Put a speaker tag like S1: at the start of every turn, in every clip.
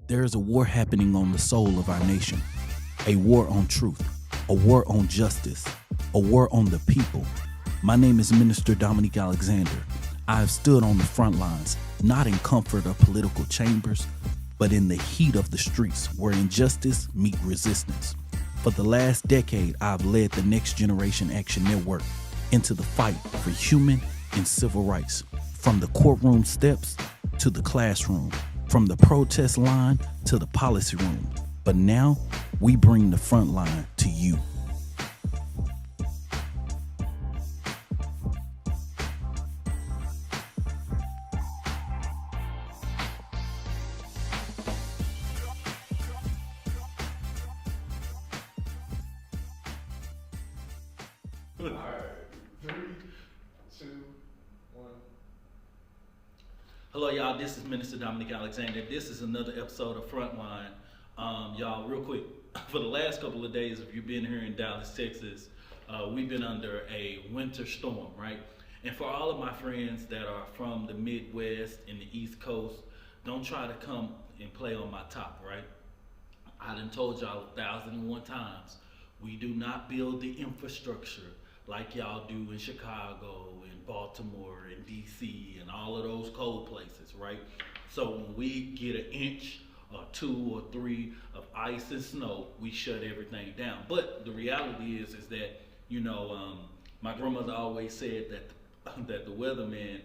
S1: There is a war happening on the soul of our nation, a war on truth, a war on justice, a war on the people. My name is Minister Dominique Alexander. I have stood on the front lines, not in comfort of political chambers, but in the heat of the streets where injustice meets resistance. For the last decade, I've led the Next Generation Action Network into the fight for human and civil rights, from the courtroom steps to the classroom, from the protest line to the policy room. But now we bring the front line to you.
S2: All right, 3, 2, 1.
S1: Hello, y'all. This is Minister Dominique Alexander. This is another episode of Frontline. Y'all, real quick, for the last couple of days, if you've been here in Dallas, Texas, we've been under a winter storm, right? And for all of my friends that are from the Midwest and the East Coast, don't try to come and play on my top, right? I done told y'all 1,001 times, we do not build the infrastructure like y'all do in Chicago and Baltimore and DC and all of those cold places, right? So when we get an inch or 2 or 3 of ice and snow, we shut everything down. But the reality is that, my grandmother always said that the weatherman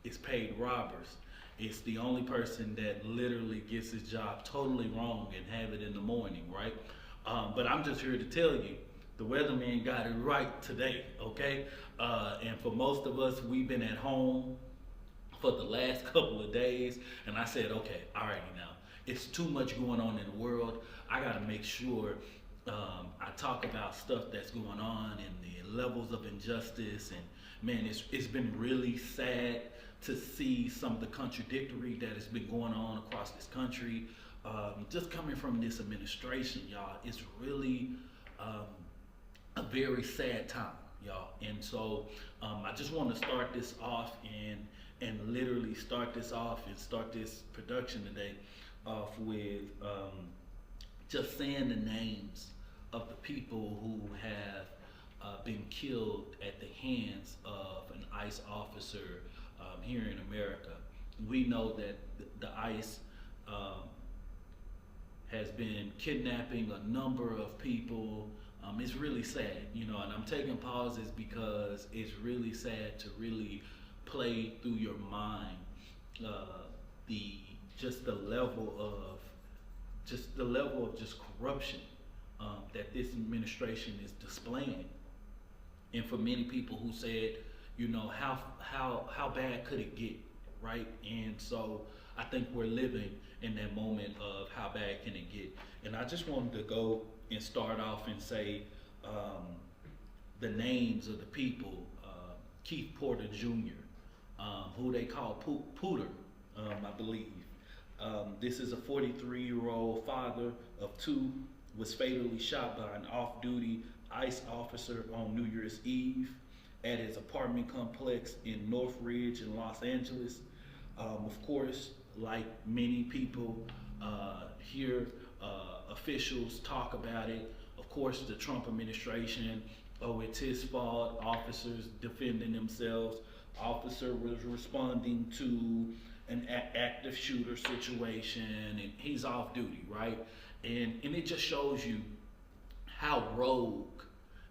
S1: is paid robbers. It's the only person that literally gets his job totally wrong and have it in the morning, right? But I'm just here to tell you, the weatherman got it right today, okay? And for most of us, we've been at home for the last couple of days, and I said, okay, all right now, it's too much going on in the world. I gotta make sure I talk about stuff that's going on and the levels of injustice, and man, it's been really sad to see some of the contradictory that has been going on across this country. Just coming from this administration, y'all, it's really a very sad time, y'all. And so I just want to start this off and literally start this production today off with just saying the names of the people who have been killed at the hands of an ICE officer here in America. We know that the ICE has been kidnapping a number of people. It's really sad, and I'm taking pauses because it's really sad to really play through your mind the level of corruption that this administration is displaying. And for many people who said, how bad could it get, right? And so I think we're living in that moment of how bad can it get. And I just wanted to go and start off and say the names of the people. Keith Porter Jr., who they call Pooter, I believe. This is a 43-year-old father of 2, was fatally shot by an off-duty ICE officer on New Year's Eve at his apartment complex in Northridge in Los Angeles. Of course, like many people here, officials talk about it. Of course, the Trump administration, it's his fault, officers defending themselves. Officer was responding to an active shooter situation, and he's off duty, right? And it just shows you how rogue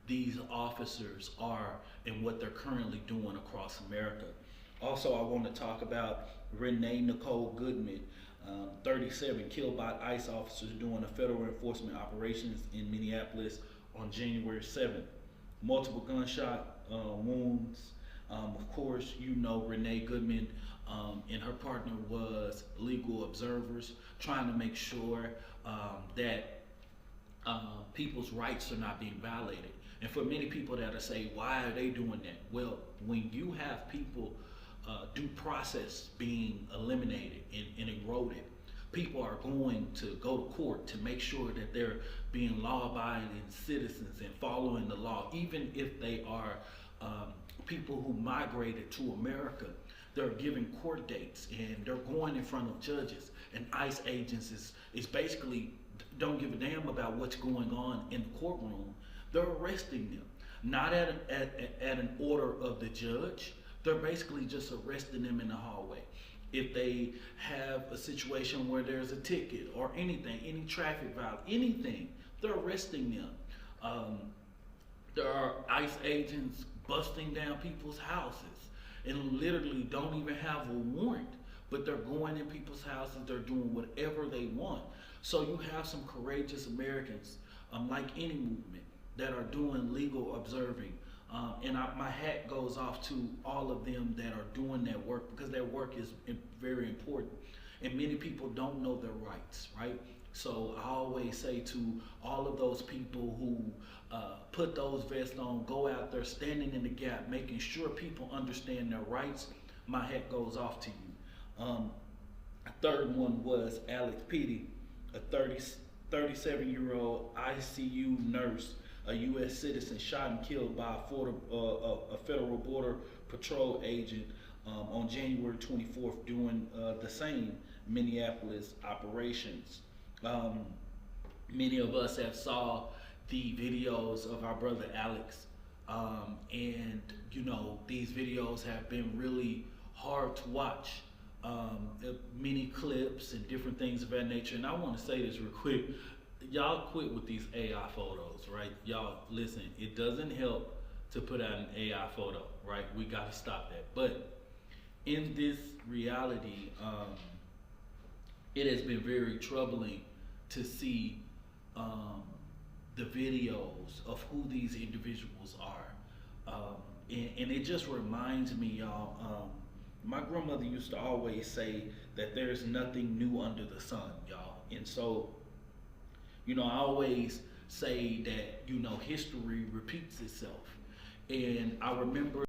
S1: these officers are and what they're currently doing across America. Also, I want to talk about Renée Nicole Good, 37, killed by ICE officers during a federal enforcement operations in Minneapolis on January 7th. Multiple gunshot wounds. Of course, Renée Goodman and her partner was legal observers trying to make sure that people's rights are not being violated. And for many people that say, why are they doing that? Well, when you have people due process being eliminated and eroded, people are going to go to court to make sure that they're being law-abiding citizens and following the law, even if they are people who migrated to America. they're giving court dates and they're going in front of judges, and ICE agents is basically don't give a damn about what's going on in the courtroom. They're arresting them, not at an order of the judge. They're basically just arresting them in the hallway. If they have a situation where there's a ticket or anything, any traffic violation, anything, they're arresting them. There are ICE agents busting down people's houses and literally don't even have a warrant, but they're going in people's houses, they're doing whatever they want. So you have some courageous Americans, like any movement, that are doing legal observing. My hat goes off to all of them that are doing that work, because their work is very important. And many people don't know their rights, right? So I always say to all of those people who put those vests on, go out there standing in the gap, making sure people understand their rights, my hat goes off to you. A third one was Alex Pretti, a 37-year-old ICU nurse, a U.S. citizen, shot and killed by a federal border patrol agent on January 24th doing the same Minneapolis operations. Many of us have saw the videos of our brother Alex, and you know, these videos have been really hard to watch. Many clips and different things of that nature. And I want to say this real quick. Y'all quit with these AI photos, right? Y'all listen, it doesn't help to put out an AI photo, right? We got to stop that. But in this reality, it has been very troubling to see the videos of who these individuals are. And it just reminds me, y'all, my grandmother used to always say that there's nothing new under the sun, y'all. And so, you know, I always say that, you know, history repeats itself. And I remember